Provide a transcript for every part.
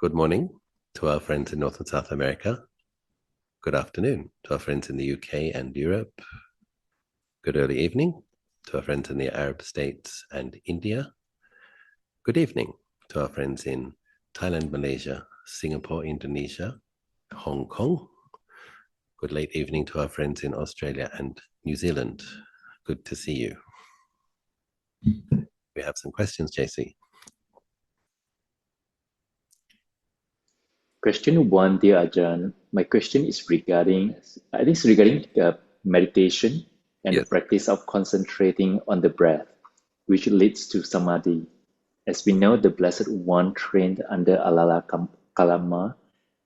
Good morning to our friends in North and South America. Good afternoon to our friends in the UK and Europe. Good early evening to our friends in the Arab states and India. Good evening to our friends in Thailand, Malaysia, Singapore, Indonesia, Hong Kong. Good late evening to our friends in Australia and New Zealand. Good to see you. We have some questions, JC. Question 1, dear Ajahn. My question is regarding meditation and the practice of concentrating on the breath, which leads to samādhi. As we know, the Blessed One trained under Alala Kalama,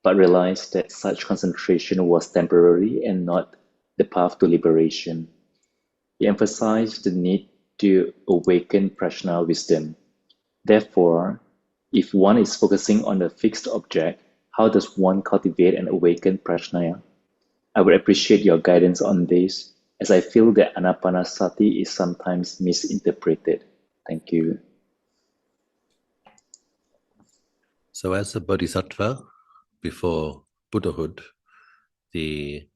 but realized that such concentration was temporary and not the path to liberation. He emphasized the need to awaken prajna wisdom. Therefore, if one is focusing on a fixed object, how does one cultivate and awaken prajna? I would appreciate your guidance on this, as I feel that anapanasati is sometimes misinterpreted. Thank you. So as a bodhisattva, before Buddhahood, the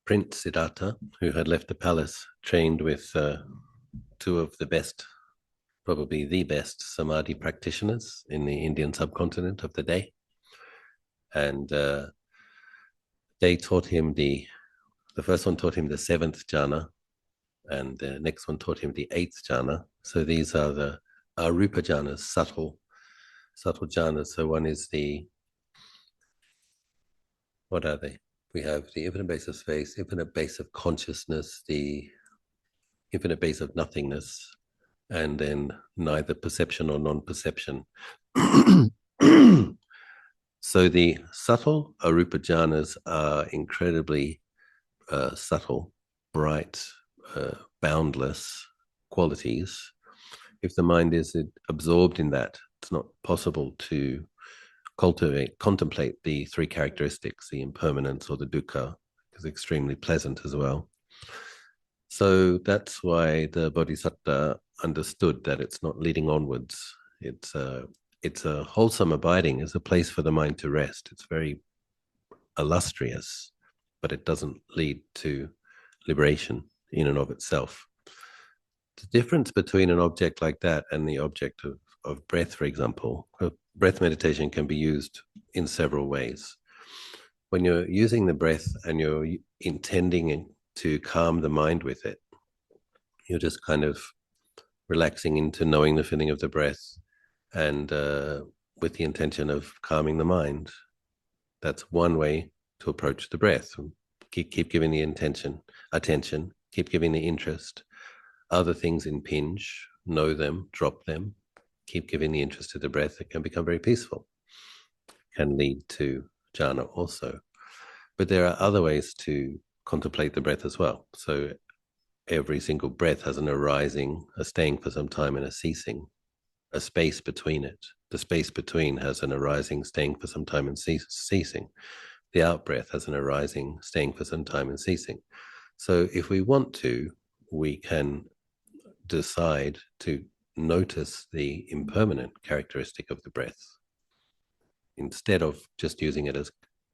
Prince Siddhartha, who had left the palace, trained with two of the best, probably the best samadhi practitioners in the Indian subcontinent of the day. And they taught him the first one taught him the 7th jhāna, and the next one taught him the 8th jhāna. So these are the arupa jhanas, subtle jhanas. So one is what are they? We have the infinite base of space, infinite base of consciousness, the infinite base of nothingness, and then neither perception or non-perception. So the subtle arupa jhanas are incredibly subtle, bright, boundless qualities. If the mind is absorbed in that, it's not possible to contemplate the three characteristics, the impermanence or the dukkha, is extremely pleasant as well. So that's why the Bodhisattva understood that it's not leading onwards. It's a wholesome abiding, is a place for the mind to rest. It's very illustrious, but it doesn't lead to liberation in and of itself. The difference between an object like that and the object of breath, for example, breath meditation can be used in several ways. When you're using the breath and you're intending to calm the mind with it, you're just kind of relaxing into knowing the feeling of the breath and with the intention of calming the mind. That's one way to approach the breath. Keep giving the attention, keep giving the interest. Other things impinge, know them, drop them, keep giving the interest to the breath. It can become very peaceful, can lead to jhāna also. But there are other ways to contemplate the breath as well. So every single breath has an arising, a staying for some time, and a ceasing, a space between it. The space between has an arising, staying for some time, and ceasing. The out-breath has an arising, staying for some time, and ceasing. So if we want to, we can decide to notice the impermanent characteristic of the breath. Instead of just using it as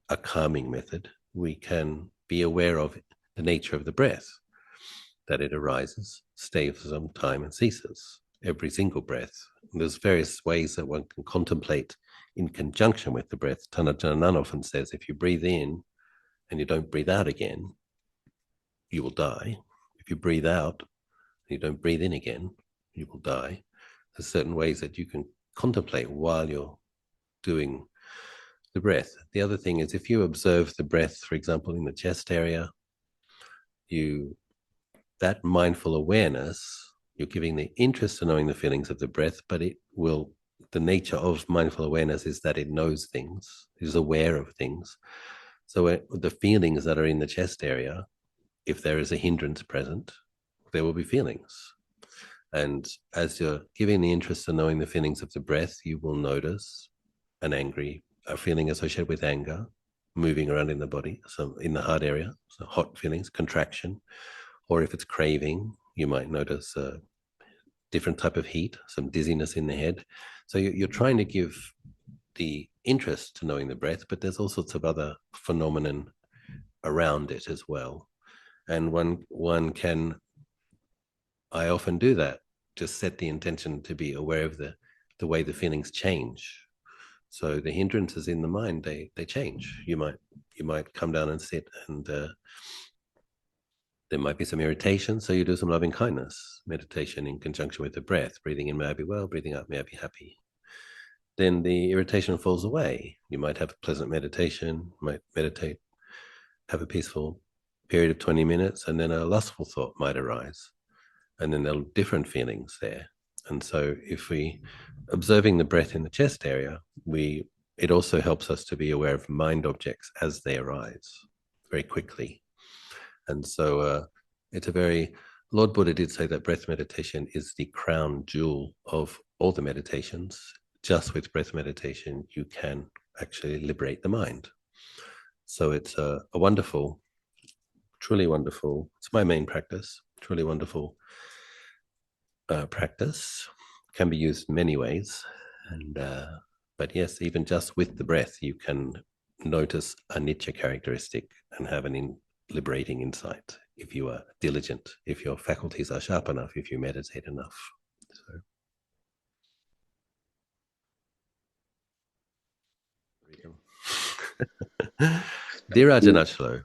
a calming method, we can be aware of the nature of the breath, that it arises, stays for some time, and ceases. Every single breath. And there's various ways that one can contemplate in conjunction with the breath. Ajahn often says, if you breathe in and you don't breathe out again, you will die. If you breathe out and you don't breathe in again, you will die. There's certain ways that you can contemplate while you're doing the breath. The other thing is, if you observe the breath, for example, in the chest area, that mindful awareness, you're giving the interest to knowing the feelings of the breath, but the nature of mindful awareness is that it knows things, is aware of things. So the feelings that are in the chest area, if there is a hindrance present, there will be feelings. And as you're giving the interest to knowing the feelings of the breath, you will notice a feeling associated with anger, moving around in the body, so in the heart area, so hot feelings, contraction. Or if it's craving, you might notice a different type of heat, some dizziness in the head. So you're trying to give the interest to knowing the breath, but there's all sorts of other phenomenon around it as well. And one can, I often do that, just set the intention to be aware of the way the feelings change. So the hindrances in the mind, they change. You might come down and sit, and there might be some irritation, so you do some loving kindness meditation in conjunction with the breath. Breathing in, may I be well, breathing out, may I be happy. Then the irritation falls away. You might have a pleasant meditation, might meditate, have a peaceful period of 20 minutes, and then a lustful thought might arise. And then there are different feelings there. And so if we, observing the breath in the chest area, it also helps us to be aware of mind objects as they arise very quickly. And so it's a very, Lord Buddha did say that breath meditation is the crown jewel of all the meditations. Just with breath meditation, you can actually liberate the mind. So it's a wonderful, truly wonderful, it's my main practice, truly wonderful practice. Can be used in many ways. And but yes, even just with the breath, you can notice a nitya characteristic and have an liberating insight if you are diligent, if your faculties are sharp enough, if you meditate enough. So. Dear Ajahn Achalo,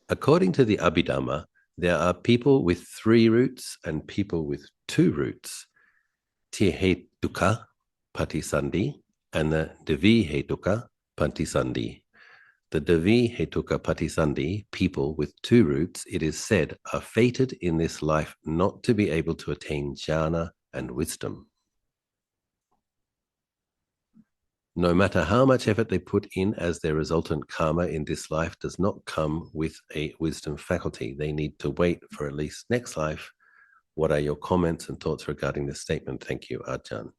according to the Abhidhamma, there are people with 3 roots and people with 2 roots, dvihetuka patisandhi and the dvihetuka patisandhi. The dvihetuka patisandhi, people with 2 roots, it is said, are fated in this life not to be able to attain jhāna and wisdom. No matter how much effort they put in, as their resultant karma in this life does not come with a wisdom faculty. They need to wait for at least next life. What are your comments and thoughts regarding this statement? Thank you, Ajahn.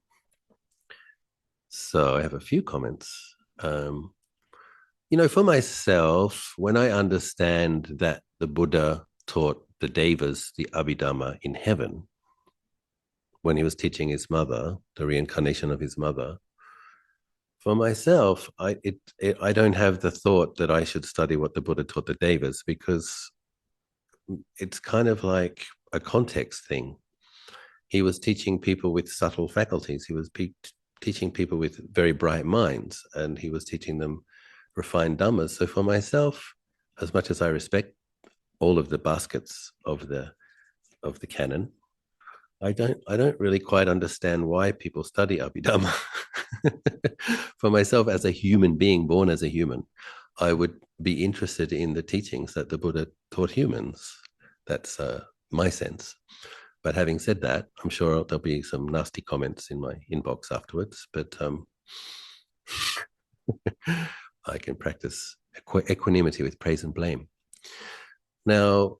So I have a few comments. For myself, when I understand that the Buddha taught the Devas the Abhidhamma in heaven, when he was teaching his mother, the reincarnation of his mother, for myself, I don't have the thought that I should study what the Buddha taught the Devas, because it's kind of like a context thing. He was teaching people with subtle faculties. He was teaching people with very bright minds, and he was teaching them refined dhammas. So for myself, as much as I respect all of the baskets of the canon, I don't really quite understand why people study Abhidhamma. For myself, as a human being, born as a human, I would be interested in the teachings that the Buddha taught humans. That's my sense. But having said that, I'm sure there'll be some nasty comments in my inbox afterwards, but I can practice equanimity with praise and blame. Now,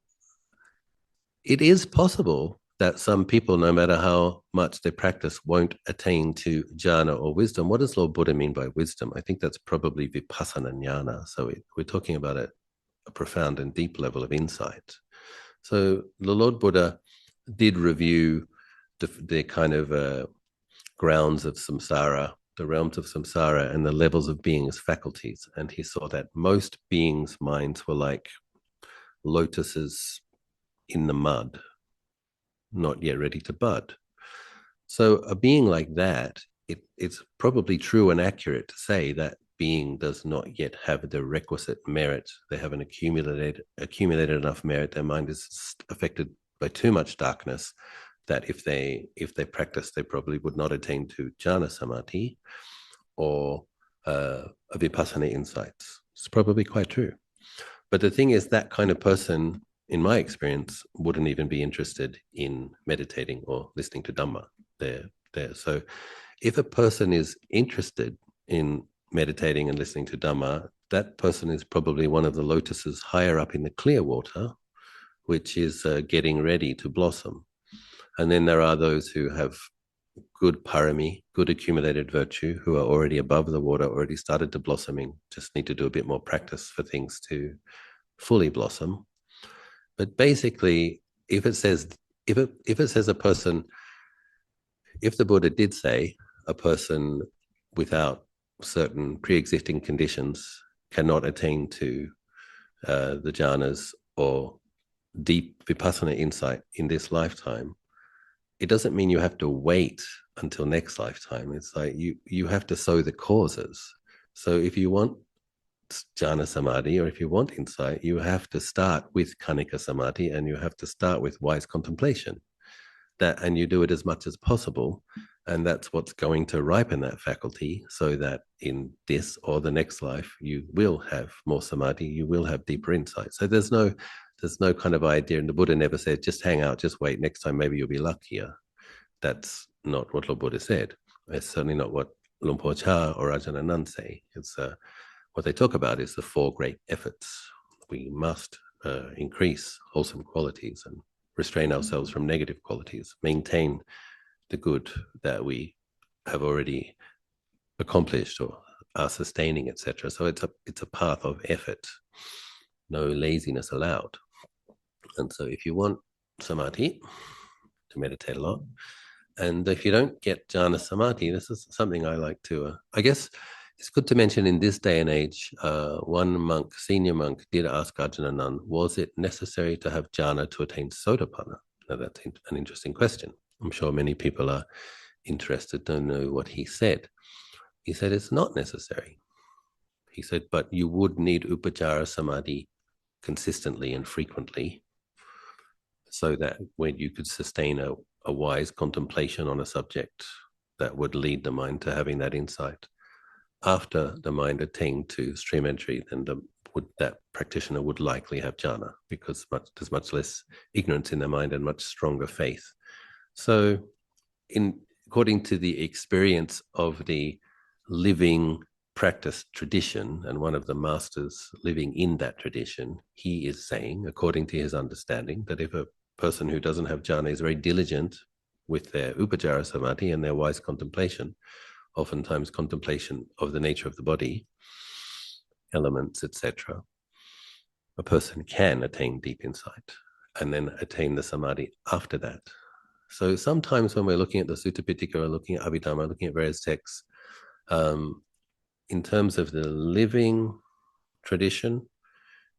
it is possible that some people, no matter how much they practice, won't attain to jhāna or wisdom. What does Lord Buddha mean by wisdom? I think that's probably vipassana jnana. So we're talking about a profound and deep level of insight. So the Lord Buddha did review the kind of grounds of samsara, the realms of samsara, and the levels of beings' faculties. And he saw that most beings' minds were like lotuses in the mud, not yet ready to bud. So a being like that, it's probably true and accurate to say that being does not yet have the requisite merit. They haven't accumulated enough merit. Their mind is affected by too much darkness that if they practice, they probably would not attain to jhāna samādhi or vipassana insights. It's probably quite true. But the thing is, that kind of person, in my experience, wouldn't even be interested in meditating or listening to Dhamma. So if a person is interested in meditating and listening to Dhamma, that person is probably one of the lotuses higher up in the clear water, which is getting ready to blossom. And then there are those who have good parami, good accumulated virtue, who are already above the water, already started to blossoming, just need to do a bit more practice for things to fully blossom. But basically, if it says a person, if the Buddha did say a person without certain pre-existing conditions cannot attain to the jhanas or deep vipassana insight in this lifetime, it doesn't mean you have to wait until next lifetime. It's like you have to sow the causes. So if you want jhana samadhi, or if you want insight, you have to start with kanika samadhi, and you have to start with wise contemplation. And you do it as much as possible, and that's what's going to ripen that faculty, so that in this or the next life you will have more samadhi, you will have deeper insight. So there's no kind of idea, and the Buddha never said just hang out, just wait, next time maybe you'll be luckier. That's not what Lord Buddha said. It's certainly not what Luang Por Chah or Ajahn Achalo say. It's what they talk about is the four great efforts. We must increase wholesome qualities and restrain ourselves from negative qualities, maintain the good that we have already accomplished or are sustaining, etc. So it's a path of effort, no laziness allowed. And so if you want samadhi, to meditate a lot, and if you don't get jhana samadhi, this is something I like to, I guess it's good to mention in this day and age, one monk, senior monk, did ask Ajahn Achalo, was it necessary to have jhana to attain sotapanna? Now that's an interesting question. I'm sure many people are interested to know what he said. He said it's not necessary. He said, but you would need upajjhara samadhi consistently and frequently, so that when you could sustain a wise contemplation on a subject that would lead the mind to having that insight. After the mind attained to stream entry, then that practitioner would likely have jhana, because there's much less ignorance in their mind and much stronger faith. So according to the experience of the living practice tradition, and one of the masters living in that tradition, he is saying, according to his understanding, that if a person who doesn't have jhana is very diligent with their upajjhara samadhi and their wise contemplation, oftentimes contemplation of the nature of the body, elements, etc., a person can attain deep insight and then attain the samadhi after that. So sometimes when we're looking at the Sutta Pitaka or looking at Abhidhamma, looking at various texts, in terms of the living tradition,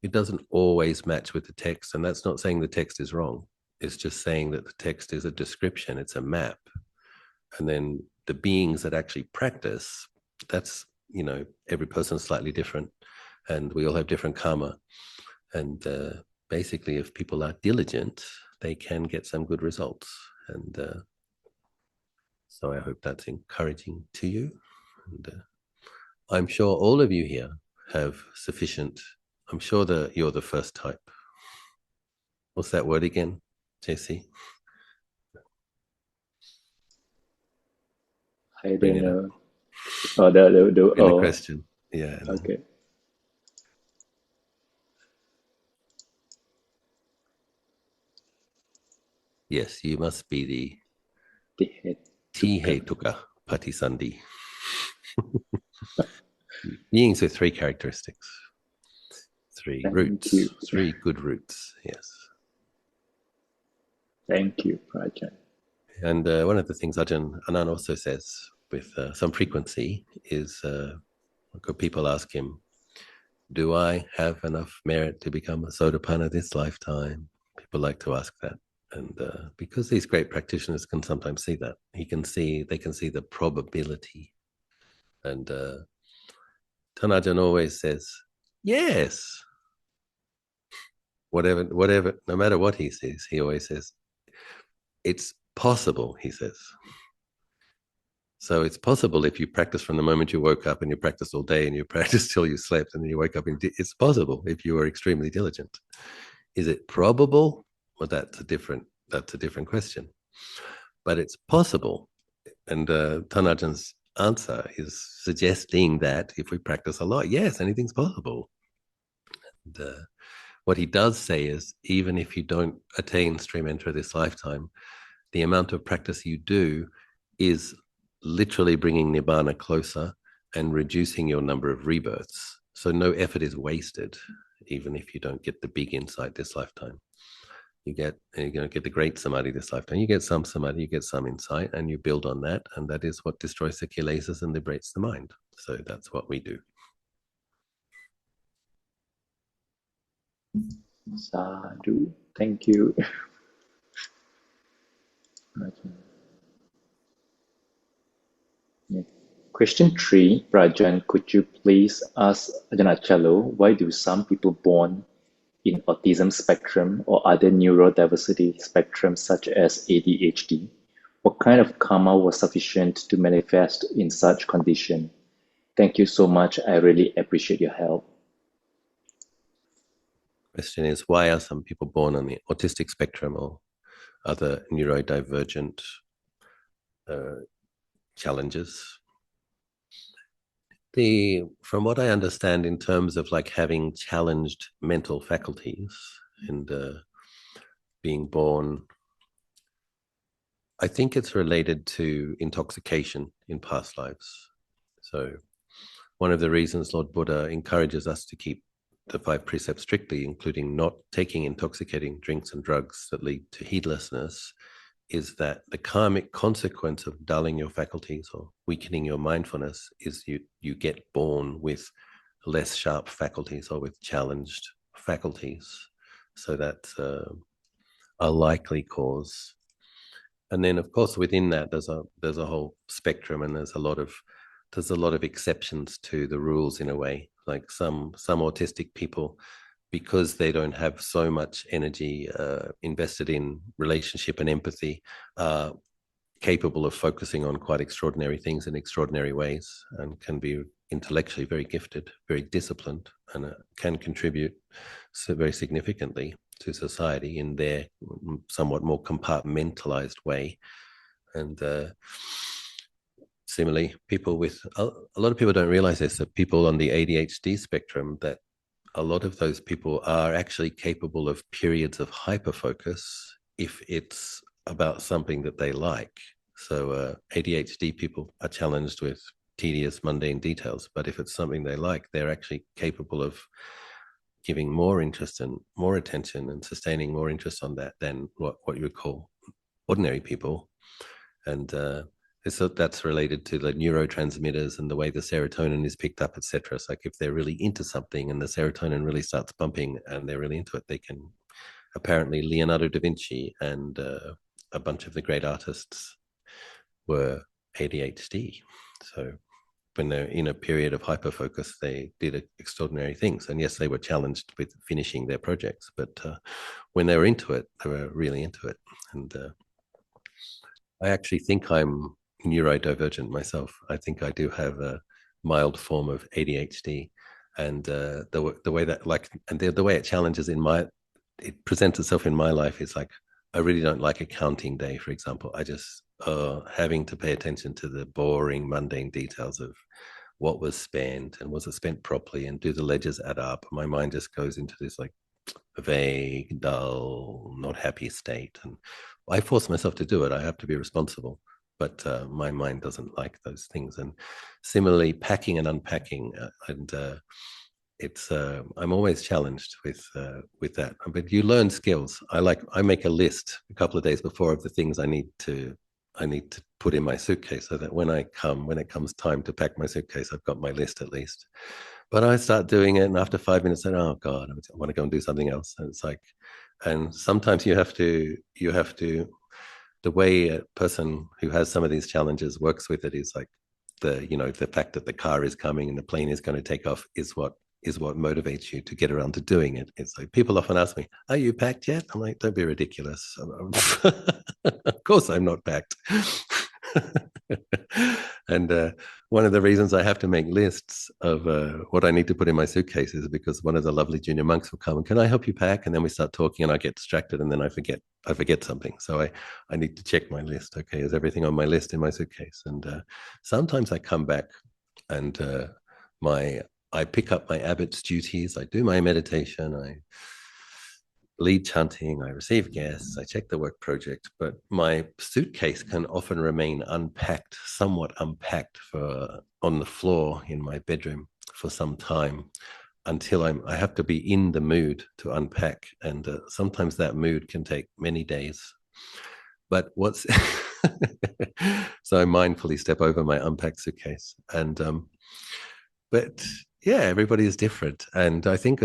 it doesn't always match with the text. And that's not saying the text is wrong. It's just saying that the text is a description, it's a map. And then the beings that actually practice, that's, every person's slightly different, and we all have different karma. And basically, if people are diligent, they can get some good results. And so I hope that's encouraging to you. And I'm sure all of you here have sufficient. I'm sure that you're the first type. What's that word again, JC? I don't know. Oh, the question. Yeah. Okay. Yes, you must be the dvihetuka patisandhi. Beings with three characteristics, three good roots. Yes. Thank you, Ajahn. And one of the things Ajahn Achalo also says with some frequency is, people ask him, do I have enough merit to become a Sotapanna this lifetime? People like to ask that. And because these great practitioners can sometimes see that, they can see the probability. And Ajahn always says, yes. Whatever, no matter what he says, he always says, it's possible, he says. So it's possible if you practice from the moment you woke up, and you practice all day, and you practice till you slept, and then you wake up, and it's possible if you are extremely diligent. Is it probable? Well, that's a different question. But it's possible. And Ajah's answer is suggesting that if we practice a lot, yes, anything's possible. And what he does say is, even if you don't attain stream entry this lifetime, the amount of practice you do is literally bringing Nibbāna closer and reducing your number of rebirths. So no effort is wasted, even if you don't get the big insight this lifetime. you're going to get the great samadhi this lifetime. You get some samadhi, you get some insight, and you build on that, and that is what destroys the kilesas and liberates the mind. So that's what we do. Sadhu. Thank you. Okay. Yeah. Question 3, Rajan, could you please ask Ajahn Achalo, why do some people born in autism spectrum or other neurodiversity spectrums such as ADHD? What kind of karma was sufficient to manifest in such condition? Thank you so much. I really appreciate your help. Question is, why are some people born on the autistic spectrum or other neurodivergent challenges? From what I understand, in terms of like having challenged mental faculties and being born, I think it's related to intoxication in past lives. So one of the reasons Lord Buddha encourages us to keep the 5 precepts strictly, including not taking intoxicating drinks and drugs that lead to heedlessness, is that the karmic consequence of dulling your faculties or weakening your mindfulness is you get born with less sharp faculties or with challenged faculties. So that's a likely cause. And then, of course, within that, there's a whole spectrum, and there's a lot of exceptions to the rules in a way. Like some autistic people, because they don't have so much energy invested in relationship and empathy, are capable of focusing on quite extraordinary things in extraordinary ways, and can be intellectually very gifted, very disciplined, and can contribute so very significantly to society in their somewhat more compartmentalized way. And similarly, people with a lot of people don't realize this, that people on the ADHD spectrum, that a lot of those people are actually capable of periods of hyperfocus if it's about something that they like. So ADHD people are challenged with tedious, mundane details, but if it's something they like, they're actually capable of giving more interest and more attention and sustaining more interest on that than what you would call ordinary people. And so that's related to the neurotransmitters and the way the serotonin is picked up, etc. It's like if they're really into something and the serotonin really starts bumping and they're really into it, they can. Apparently Leonardo da Vinci and a bunch of the great artists were ADHD. So when they're in a period of hyperfocus, they did extraordinary things. And yes, they were challenged with finishing their projects, but when they were into it, they were really into it. And I actually think I'm neurodivergent myself. I think I do have a mild form of ADHD, and the way that the way it challenges it presents itself in my life is like, I really don't like a counting day, for example. I just having to pay attention to the boring, mundane details of what was spent and was it spent properly, and do the ledgers add up. My mind just goes into this like vague, dull, not happy state. And I force myself to do it. I have to be responsible, but my mind doesn't like those things. And similarly, packing and unpacking, I'm always challenged with that. But you learn skills. I make a list a couple of days before of the things I need to put in my suitcase, so that when it comes time to pack my suitcase, I've got my list at least. But I start doing it, and after 5 minutes, oh God, I want to go and do something else. And it's like, and sometimes you have to. The way a person who has some of these challenges works with it is like the fact that the car is coming and the plane is going to take off is what motivates you to get around to doing it. It's like people often ask me, "Are you packed yet?" I'm like, "Don't be ridiculous." Of course, I'm not packed. And one of the reasons I have to make lists of what I need to put in my suitcase is because one of the lovely junior monks will come and, "Can I help you pack?" And then we start talking and I get distracted and then I forget something. So I need to check my list. Okay, is everything on my list in my suitcase? And sometimes I come back and I pick up my abbot's duties. I do my meditation. I lead chanting, I receive guests, I check the work project, but my suitcase can often remain somewhat unpacked on the floor in my bedroom for some time. until I have to be in the mood to unpack, and sometimes that mood can take many days. But what's so I mindfully step over my unpacked suitcase, and but yeah, everybody is different, and I think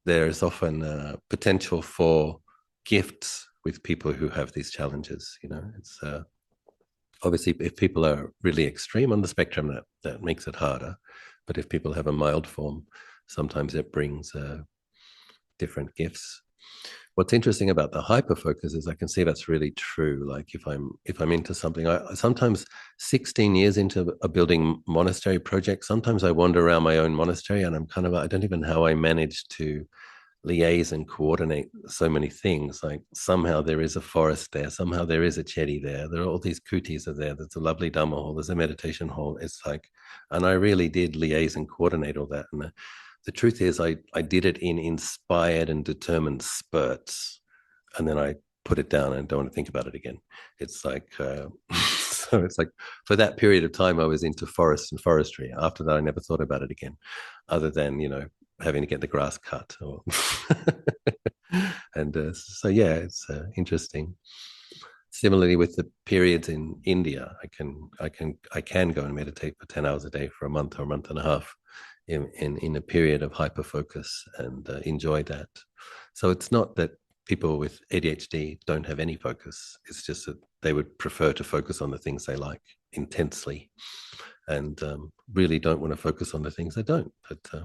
there is often potential for gifts with people who have these challenges. You know, it's obviously if people are really extreme on the spectrum, that makes it harder. But if people have a mild form, sometimes it brings different gifts. What's interesting about the hyper focus is I can see that's really true. Like if I'm into something, I sometimes 16 years into a building monastery project, sometimes I wander around my own monastery and I'm kind of, I don't even know how I managed to liaise and coordinate so many things. Like somehow there is a forest there, somehow there is a chedi there are all these kutis are there, there's a lovely dhamma hall, there's a meditation hall. It's like, and I really did liaise and coordinate all that. And the truth is I did it in inspired and determined spurts, and then I put it down and don't want to think about it again. It's like so it's like for that period of time I was into forest and forestry. After that I never thought about it again, other than, you know, having to get the grass cut or and so yeah, it's interesting. Similarly with the periods in India, I can go and meditate for 10 hours a day for a month or a month and a half in a period of hyper focus, and enjoy that. So it's not that people with ADHD don't have any focus, it's just that they would prefer to focus on the things they like intensely, and really don't want to focus on the things they don't. But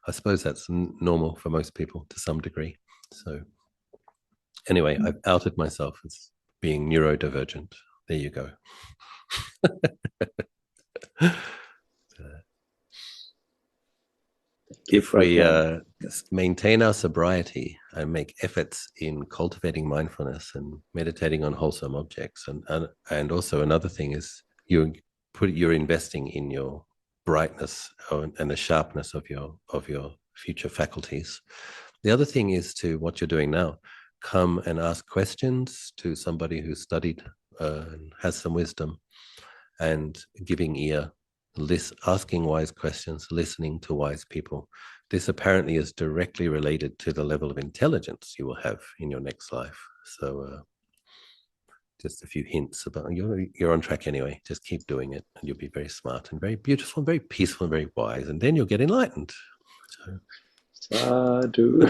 I suppose that's normal for most people to some degree. So anyway, I've outed myself as being neurodivergent. There you go. If we maintain our sobriety and make efforts in cultivating mindfulness and meditating on wholesome objects, and also another thing is you're investing in your brightness and the sharpness of your future faculties. The other thing is to what you're doing now, come and ask questions to somebody who's studied and has some wisdom, and giving ear, asking wise questions, listening to wise people. This apparently is directly related to the level of intelligence you will have in your next life. So just a few hints about you're on track anyway. Just keep doing it, and you'll be very smart and very beautiful and very peaceful and very wise, and then you'll get enlightened. So. Sadhu.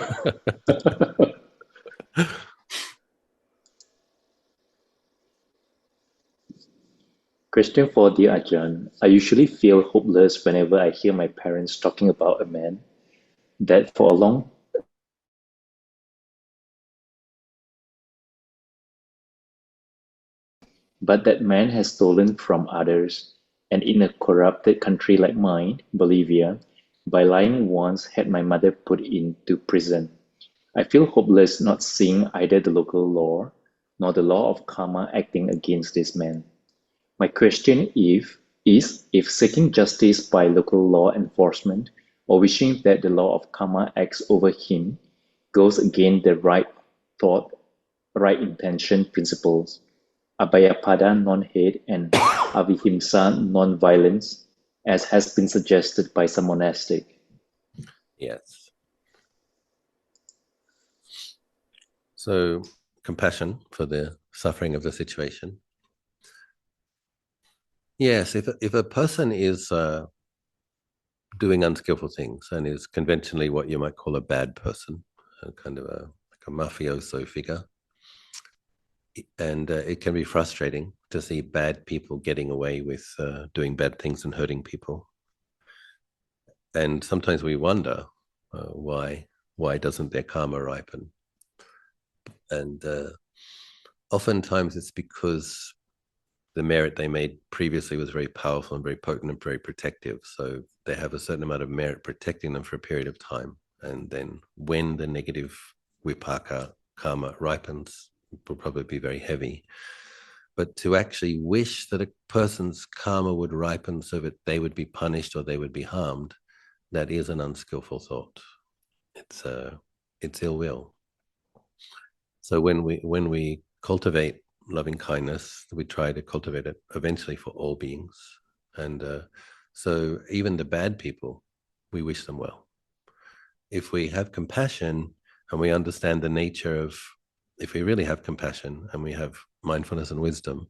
Question for the Ajahn. I usually feel hopeless whenever I hear my parents talking about a man that for a long but that man has stolen from others, and in a corrupted country like mine, Bolivia, by lying once had my mother put into prison. I feel hopeless not seeing either the local law nor the law of karma acting against this man. My question is if seeking justice by local law enforcement or wishing that the law of karma acts over him goes against the right thought, right intention principles, abhayapada non-hate and avihimsa non-violence, as has been suggested by some monastic. Yes. So compassion for the suffering of the situation. Yes, if a person is doing unskillful things and is conventionally what you might call a bad person, kind of like a mafioso figure, and it can be frustrating to see bad people getting away with doing bad things and hurting people. And sometimes we wonder why doesn't their karma ripen? And oftentimes it's because the merit they made previously was very powerful and very potent and very protective. So they have a certain amount of merit protecting them for a period of time. And then when the negative vipaka karma ripens, it will probably be very heavy. But to actually wish that a person's karma would ripen so that they would be punished or they would be harmed, that is an unskillful thought. It's ill will. So when we cultivate loving kindness, we try to cultivate it eventually for all beings. And so even the bad people, we wish them well. if we have compassion and we understand the nature of, if we really have compassion and we have mindfulness and wisdom,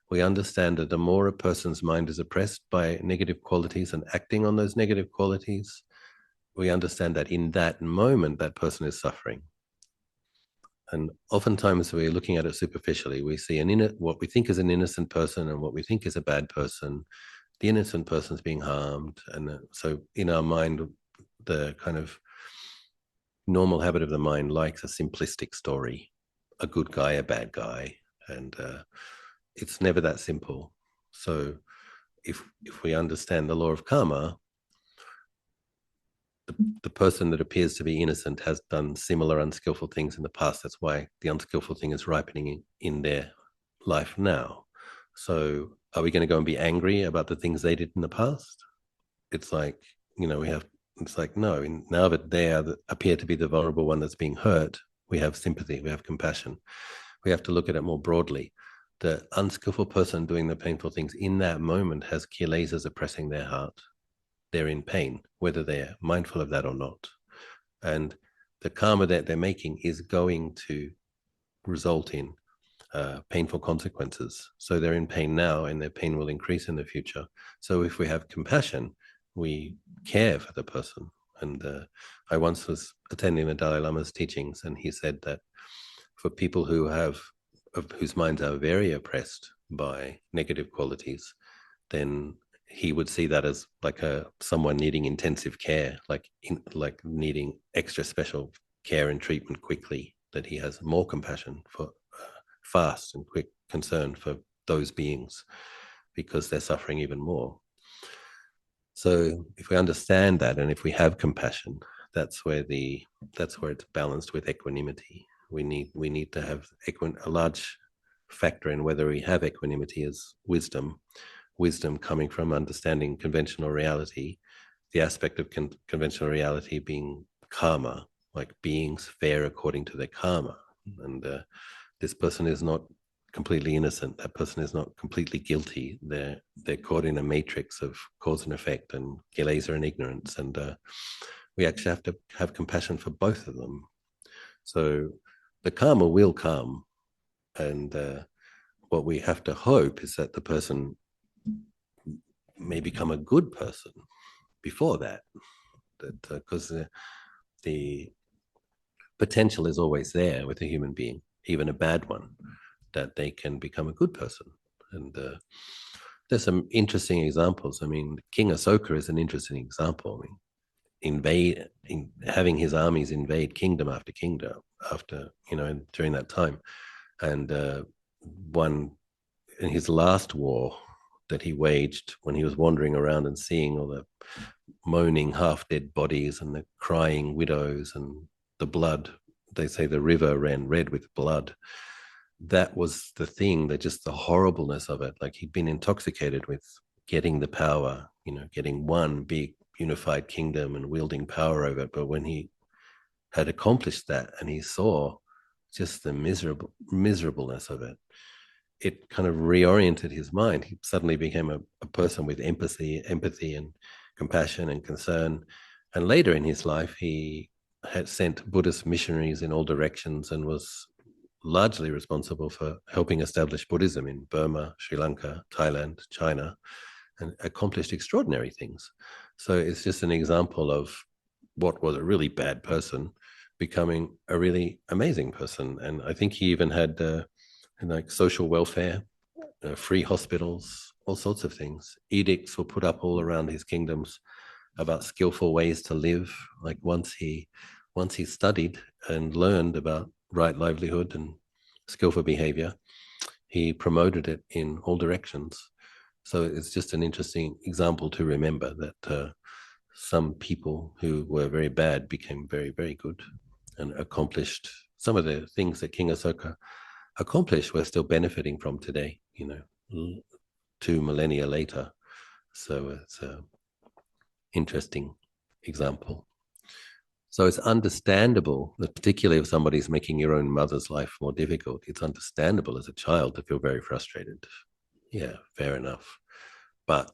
we understand that the more a person's mind is oppressed by negative qualities and acting on those negative qualities, we understand that in that moment, that person is suffering. And oftentimes we're looking at it superficially. We see what we think is an innocent person and what we think is a bad person. The innocent person's being harmed. And so in our mind, the kind of normal habit of the mind likes a simplistic story, a good guy, a bad guy. And it's never that simple. So if we understand the law of karma, the person that appears to be innocent has done similar unskillful things in the past. That's why the unskillful thing is ripening in their life now. So are we going to go and be angry about the things they did in the past? It's like, it's like, no, now that they appear to be the vulnerable one that's being hurt, we have sympathy, we have compassion. We have to look at it more broadly. The unskillful person doing the painful things in that moment has kilesas oppressing their heart. They're in pain, whether they're mindful of that or not. And the karma that they're making is going to result in painful consequences. So they're in pain now and their pain will increase in the future. So if we have compassion, we care for the person. And I once was attending the Dalai Lama's teachings, and he said that for people whose minds are very oppressed by negative qualities, then he would see that as like someone needing intensive care, like needing extra special care and treatment quickly, that he has more compassion for fast and quick concern for those beings because they're suffering even more. So if we understand that, and if we have compassion, that's where it's balanced with equanimity. We need to have a large factor in whether we have equanimity as wisdom coming from understanding conventional reality, the aspect of conventional reality being karma, like beings fare according to their karma. And this person is not completely innocent. That person is not completely guilty. They're caught in a matrix of cause and effect and kilesa and ignorance. And we actually have to have compassion for both of them. So the karma will come. And what we have to hope is that the person may become a good person before that, because the potential is always there with a human being, even a bad one, that they can become a good person. And there's some interesting examples. I mean, King Asoka is an interesting example. I mean, having his armies invade kingdom after kingdom during that time. And one in his last war that he waged, when he was wandering around and seeing all the moaning half-dead bodies and the crying widows and the blood, they say the river ran red with blood. That was the thing, that just the horribleness of it. Like, he'd been intoxicated with getting the power, getting one big unified kingdom and wielding power over it. But when he had accomplished that and he saw just the miserableness of it, it kind of reoriented his mind. He suddenly became a person with empathy and compassion and concern. And later in his life, he had sent Buddhist missionaries in all directions and was largely responsible for helping establish Buddhism in Burma, Sri Lanka, Thailand, China, and accomplished extraordinary things. So it's just an example of what was a really bad person becoming a really amazing person. And I think he even had like social welfare, free hospitals, all sorts of things. Edicts were put up all around his kingdoms about skillful ways to live. Like once he studied and learned about right livelihood and skillful behavior, he promoted it in all directions. So it's just an interesting example to remember that some people who were very bad became very, very good and accomplished some of the things that King Asoka accomplished. We're still benefiting from today, 2 millennia later. So it's an interesting example. So it's understandable, particularly if somebody's making your own mother's life more difficult, it's understandable as a child to feel very frustrated. Yeah, fair enough. But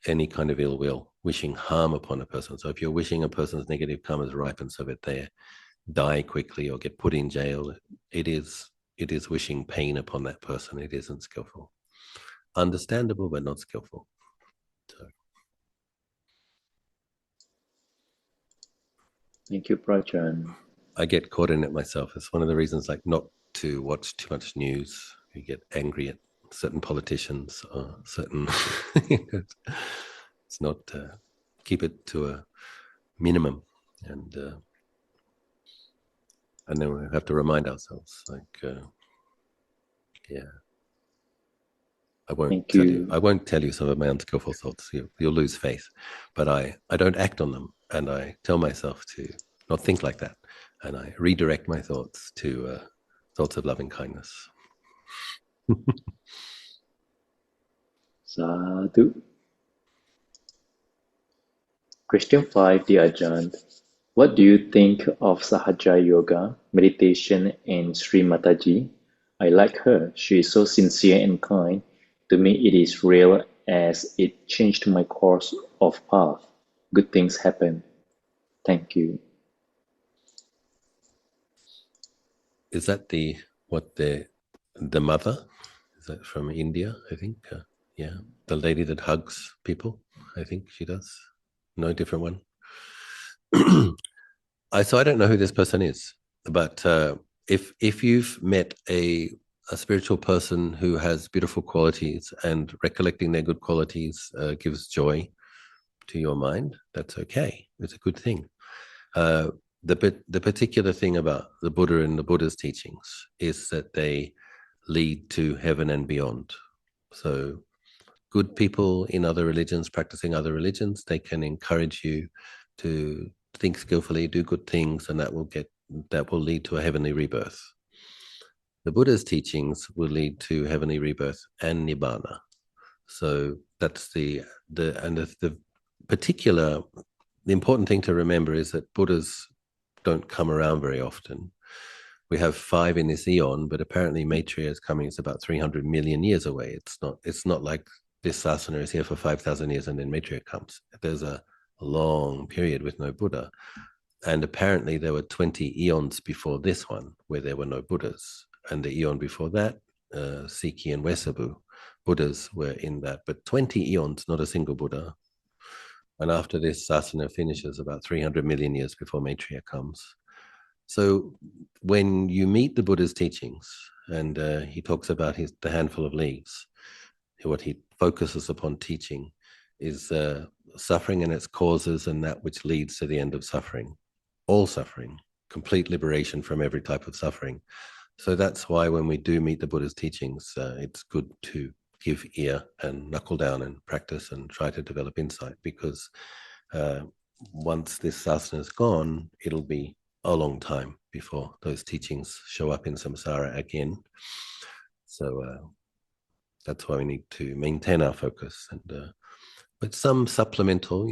any kind of ill will wishing harm upon a person. So if you're wishing a person's negative karmas ripen so that they die quickly or get put in jail, it is wishing pain upon that person. It isn't skillful. Understandable, but not skillful. So. Thank you, Prajan. I get caught in it myself. It's one of the reasons, like, not to watch too much news. You get angry at certain politicians or certain. It's not. Keep it to a minimum, and then we have to remind ourselves, like, yeah. I won't tell you. I won't tell you some of my unskillful thoughts. You'll lose faith, but I don't act on them, and I tell myself to not think like that, and I redirect my thoughts to thoughts of loving kindness. Sadhu. Question 5, dear Ajahn. What do you think of Sahaja Yoga, meditation, and Shri Mataji? I like her. She is so sincere and kind. To me, it is real as it changed my course of path. Good things happen. Thank you. Is that the mother? Is that from India? I think. Yeah, the lady that hugs people. I think she does. No, different one. I don't know who this person is, but if you've met a spiritual person who has beautiful qualities and recollecting their good qualities gives joy to your mind, that's okay. It's a good thing. The particular thing about the Buddha and the Buddha's teachings is that they lead to heaven and beyond. So good people in other religions, practicing other religions, they can encourage you to think skillfully, do good things, and that will lead to a heavenly rebirth. The Buddha's teachings will lead to heavenly rebirth and Nibbāna. So that's the particular. The important thing to remember is that Buddhas don't come around very often. We have 5 in this eon, but apparently Maitreya is coming. It's about 300 million years away. It's not like this sasana is here for 5,000 years and then Maitreya comes. There's a long period with no Buddha. And apparently there were 20 eons before this one where there were no Buddhas. And the eon before that, Sikhi and Wesabu, Buddhas were in that. But 20 eons, not a single Buddha. And after this sasana finishes, about 300 million years before Maitreya comes. So when you meet the Buddha's teachings, and he talks about the handful of leaves, what he focuses upon teaching is suffering and its causes and that which leads to the end of suffering. All suffering, complete liberation from every type of suffering. So that's why when we do meet the Buddha's teachings, it's good to give ear and knuckle down and practice and try to develop insight, because once this sasana is gone, it'll be a long time before those teachings show up in samsara again. So that's why we need to maintain our focus, and with some supplemental,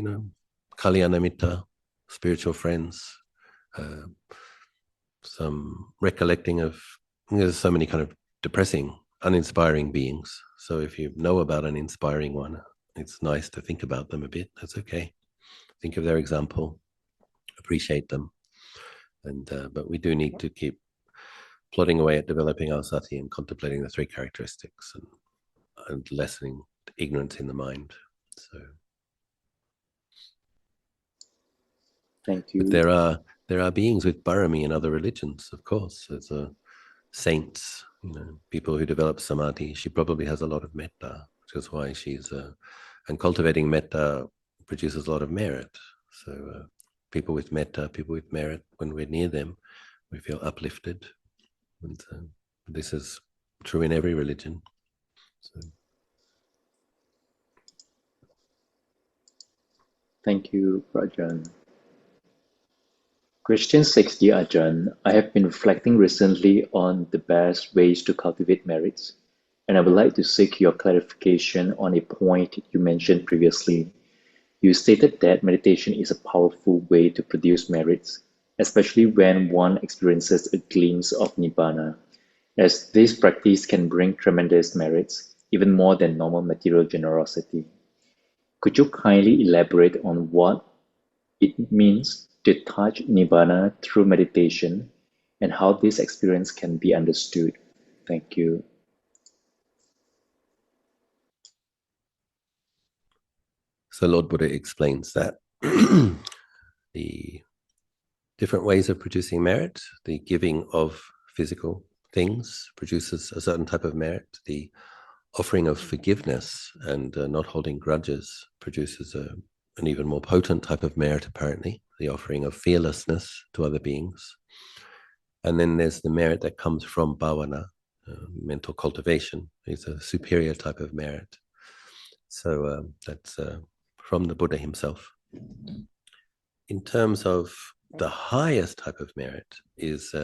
kalyana mitta, spiritual friends, some recollecting of, there's so many kind of depressing, uninspiring beings. So if you know about an inspiring one, it's nice to think about them a bit. That's okay. Think of their example, appreciate them. And but we do need to keep plodding away at developing our sati and contemplating the 3 characteristics and lessening ignorance in the mind. So thank you. But there are beings with barami in other religions, of course. There's saints, people who develop samādhi. She probably has a lot of metta, which is why she's and cultivating metta produces a lot of merit. So people with metta, people with merit, when we're near them, we feel uplifted. And this is true in every religion. So. Thank you, Prajan. Question 6, dear Ajahn. I have been reflecting recently on the best ways to cultivate merits, and I would like to seek your clarification on a point you mentioned previously. You stated that meditation is a powerful way to produce merits, especially when one experiences a glimpse of Nibbāna, as this practice can bring tremendous merits, even more than normal material generosity. Could you kindly elaborate on what it means to touch Nibbāna through meditation and how this experience can be understood? Thank you. So Lord Buddha explains that the different ways of producing merit, the giving of physical things produces a certain type of merit. The offering of forgiveness and not holding grudges produces an even more potent type of merit, apparently. The offering of fearlessness to other beings. And then there's the merit that comes from bhavana, mental cultivation. It's a superior type of merit. So that's from the Buddha himself. In terms of the highest type of merit is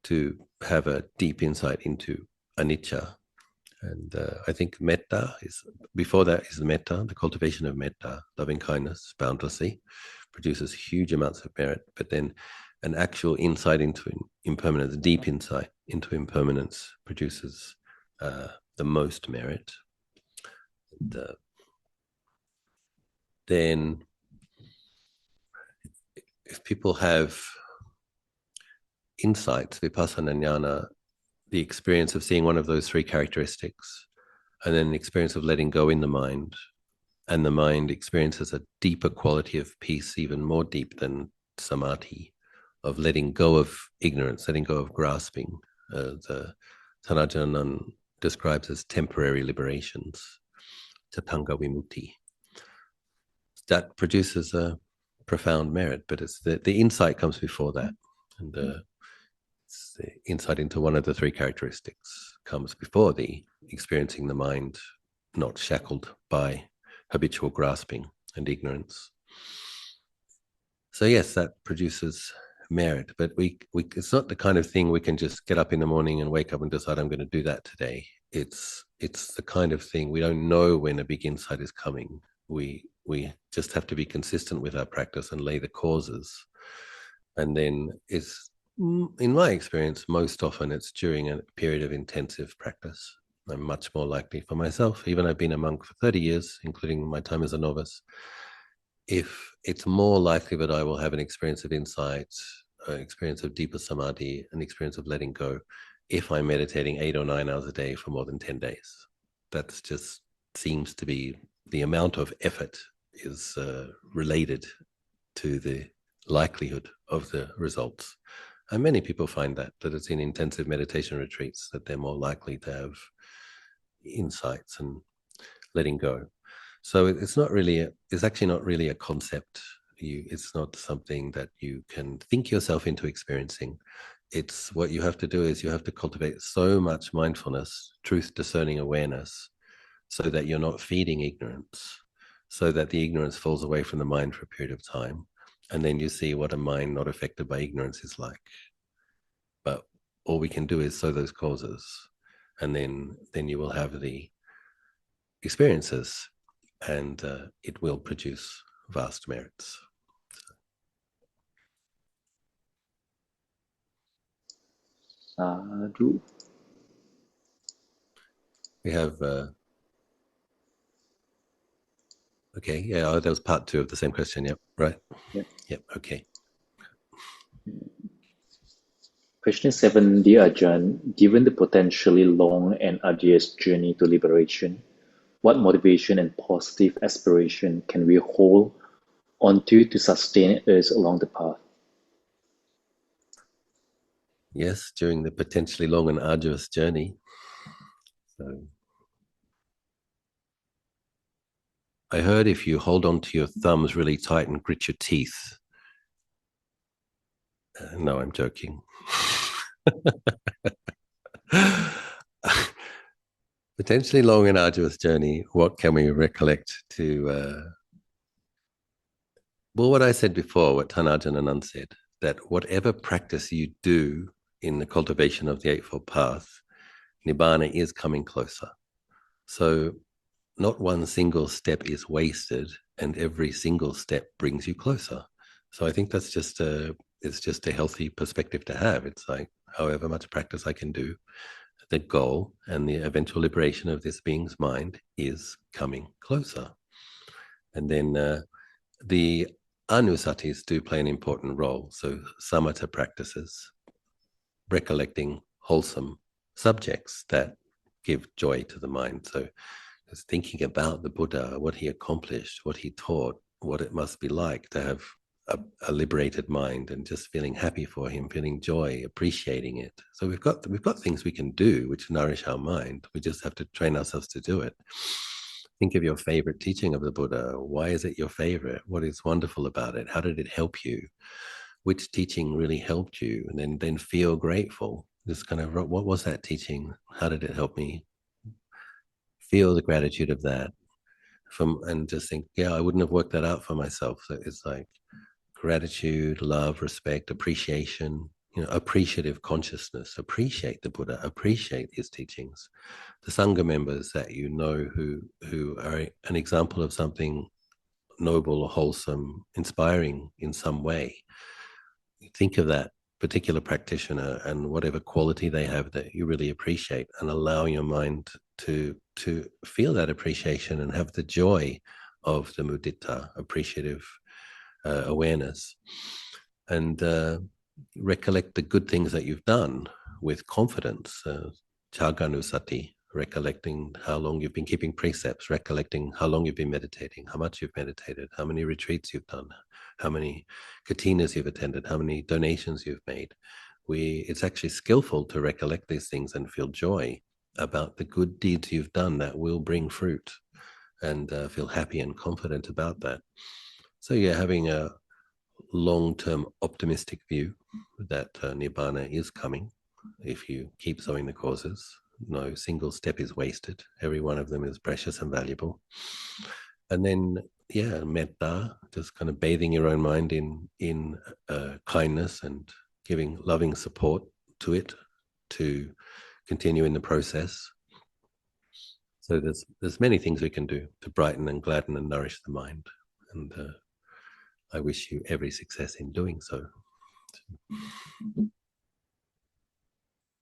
to have a deep insight into anicca. And I think metta is, before that is metta, the cultivation of metta, loving kindness, boundlessly, produces huge amounts of merit. But then an actual insight into impermanence, deep insight into impermanence produces the most merit. And, then if people have insights, vipassana jnana, the experience of seeing one of those three characteristics, and then the experience of letting go in the mind, and the mind experiences a deeper quality of peace, even more deep than samādhi, of letting go of ignorance, letting go of grasping. The Ajahn describes as temporary liberations, tatanga vimutti. That produces a profound merit, but it's the insight comes before that. And the insight into one of the three characteristics comes before the experiencing the mind not shackled by habitual grasping and ignorance. So yes, that produces merit, but we it's not the kind of thing we can just get up in the morning and wake up and decide I'm going to do that today. It's the kind of thing we don't know when a big insight is coming. We just have to be consistent with our practice and lay the causes. And then it's, in my experience, most often it's during a period of intensive practice. I'm much more likely for myself, even I've been a monk for 30 years, including my time as a novice, if it's more likely that I will have an experience of insight, an experience of deeper samādhi, an experience of letting go, if I'm meditating 8 or 9 hours a day for more than 10 days. That's just seems to be the amount of effort is related to the likelihood of the results. And many people find that it's in intensive meditation retreats that they're more likely to have insights and letting go. So it's actually not really a concept. It's not something that you can think yourself into experiencing. It's what you have to do is you have to cultivate so much mindfulness, truth discerning awareness, so that you're not feeding ignorance, so that the ignorance falls away from the mind for a period of time. And then you see what a mind not affected by ignorance is like. But all we can do is sow those causes. And then you will have the experiences, and it will produce vast merits. Sadhu. We have okay, yeah, that was part 2 of the same question. Yep, right. Yep, okay. Question 7, dear Ajahn, given the potentially long and arduous journey to liberation, what motivation and positive aspiration can we hold onto to sustain us along the path? Yes, during the potentially long and arduous journey. So I heard if you hold on to your thumbs really tight and grit your teeth. No, I'm joking. Potentially long and arduous journey. What can we recollect to? Well, what I said before, what Ajahn Achalo said, that whatever practice you do in the cultivation of the Eightfold Path, Nibbāna is coming closer. So not one single step is wasted, and every single step brings you closer. So I think that's just it's just a healthy perspective to have. It's like however much practice I can do, the goal and the eventual liberation of this being's mind is coming closer. And then the anusatis do play an important role. So samatha practices, recollecting wholesome subjects that give joy to the mind. So it's thinking about the Buddha, what he accomplished, what he taught, what it must be like to have a liberated mind, and just feeling happy for him, feeling joy, appreciating it. So we've got things we can do which nourish our mind. We just have to train ourselves to do it. Think of your favorite teaching of the Buddha. Why is it your favorite? What is wonderful about it? How did it help you? Which teaching really helped you? And then feel grateful. Just kind of, what was that teaching? How did it help me? Feel the gratitude of that. And just think, yeah, I wouldn't have worked that out for myself. So it's like gratitude, love, respect, appreciation, appreciative consciousness. Appreciate the Buddha, appreciate his teachings. The Sangha members that you know who are an example of something noble or wholesome, inspiring in some way. Think of that particular practitioner and whatever quality they have that you really appreciate, and allow your mind to feel that appreciation and have the joy of the mudita, appreciative awareness, and recollect the good things that you've done with confidence. Chaganusati, recollecting how long you've been keeping precepts, recollecting how long you've been meditating, how much you've meditated, how many retreats you've done, how many katinas you've attended, how many donations you've made. It's actually skillful to recollect these things and feel joy about the good deeds you've done that will bring fruit, and feel happy and confident about that. So yeah, having a long-term optimistic view that Nibbāna is coming if you keep sowing the causes. No single step is wasted. Every one of them is precious and valuable. And then, yeah, metta, just kind of bathing your own mind in kindness and giving loving support to it to continue in the process. So there's many things we can do to brighten and gladden and nourish the mind. And I wish you every success in doing so.